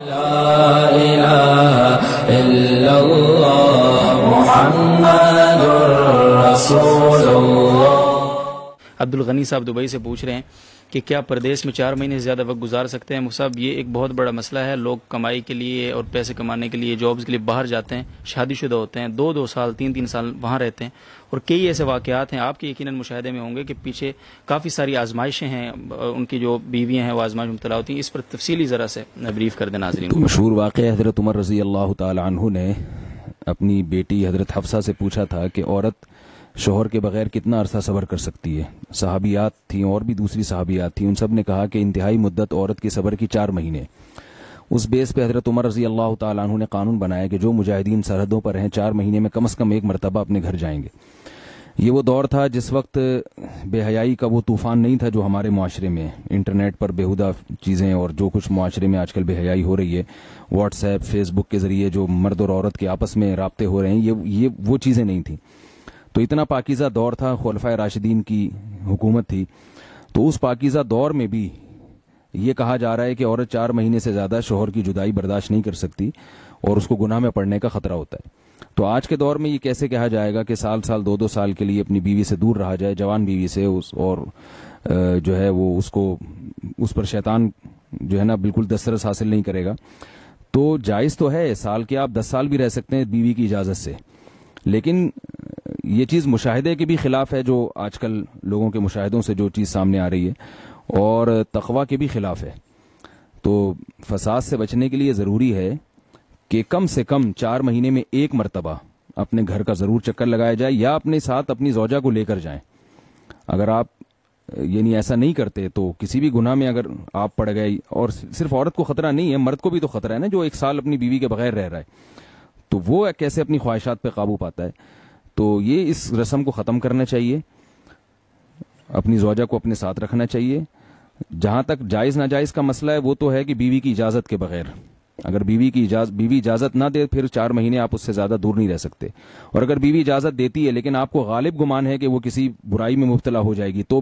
لا الہ الا اللہ محمد رسول اللہ۔ عبدالغنی صاحب دبئی سے پوچھ رہے ہیں کہ کیا پردیس میں 4 مہینے سے زیادہ وقت گزار سکتے ہیں؟ مفتی صاحب یہ ایک بہت بڑا مسئلہ ہے، لوگ کمائی کے لیے اور پیسے کمانے کے لیے جابز کے لیے باہر جاتے ہیں، شادی شدہ ہوتے ہیں، 2 سال 3 سال وہاں رہتے ہیں، اور کئی ایسے واقعات ہیں آپ کے یقیناً مشاہدے میں ہوں گے کہ پیچھے کافی ساری آزمائشیں ہیں، ان کی جو بیویاں ہیں وہ آزمائش میں مبتلا ہوتی ہیں۔ اس پر تفصیلی ذرا سے بریف کر دیں ناظرین کو۔ مشہور واقعہ حضرت عمر رضی اللہ تعالی عنہ نے اپنی بیٹی حضرت حفصہ سے پوچھا تھا کہ عورت شوہر کے بغیر کتنا عرصہ صبر کر سکتی ہے۔ صحابیات تھیں اور بھی دوسری صحابیات تھیں، ان سب نے کہا کہ انتہائی مدت عورت کے صبر کی 4 مہینے۔ اس بیس پہ حضرت عمر رضی اللہ تعالیٰ عنہ نے قانون بنایا کہ جو مجاہدین سرحدوں پر ہیں 4 مہینے میں کم از کم 1 مرتبہ اپنے گھر جائیں گے۔ یہ وہ دور تھا جس وقت بے حیائی کا وہ طوفان نہیں تھا جو ہمارے معاشرے میں انٹرنیٹ پر بیہودہ چیزیں اور جو کچھ معاشرے میں آج کل بے حیائی ہو رہی ہے، واٹس ایپ فیس بک کے ذریعے جو مرد اور عورت کے آپس میں رابطے ہو رہے ہیں، یہ وہ چیزیں نہیں تھیں۔ تو اتنا پاکیزہ دور تھا، خلفائے راشدین کی حکومت تھی، تو اس پاکیزہ دور میں بھی یہ کہا جا رہا ہے کہ عورت 4 مہینے سے زیادہ شوہر کی جدائی برداشت نہیں کر سکتی اور اس کو گناہ میں پڑنے کا خطرہ ہوتا ہے۔ تو آج کے دور میں یہ کیسے کہا جائے گا کہ سال 2 سال کے لیے اپنی بیوی سے دور رہا جائے، جوان بیوی سے، اور جو ہے وہ اس پر شیطان جو ہے نا بالکل دسترس حاصل نہیں کرے گا۔ تو جائز تو ہے، سال کے آپ 10 سال بھی رہ سکتے ہیں بیوی کی اجازت سے، لیکن یہ چیز مشاہدے کے بھی خلاف ہے، جو آج کل لوگوں کے مشاہدوں سے جو چیز سامنے آ رہی ہے، اور تقوی کے بھی خلاف ہے۔ تو فساد سے بچنے کے لیے ضروری ہے کہ کم سے کم 4 مہینے میں 1 مرتبہ اپنے گھر کا ضرور چکر لگایا جائے، یا اپنے ساتھ اپنی زوجہ کو لے کر جائیں۔ اگر آپ یعنی ایسا نہیں کرتے تو کسی بھی گناہ میں اگر آپ پڑ گئے، اور صرف عورت کو خطرہ نہیں ہے، مرد کو بھی تو خطرہ ہے نا، جو 1 سال اپنی بیوی کے بغیر رہ رہا ہے، تو وہ کیسے اپنی خواہشات پہ قابو پاتا ہے۔ تو یہ اس رسم کو ختم کرنا چاہیے، اپنی زوجہ کو اپنے ساتھ رکھنا چاہیے۔ جہاں تک جائز ناجائز کا مسئلہ ہے وہ تو ہے کہ بیوی کی اجازت کے بغیر، اگر بیوی اجازت نہ دے پھر 4 مہینے آپ اس سے زیادہ دور نہیں رہ سکتے، اور اگر بیوی اجازت دیتی ہے لیکن آپ کو غالب گمان ہے کہ وہ کسی برائی میں مبتلا ہو جائے گی تو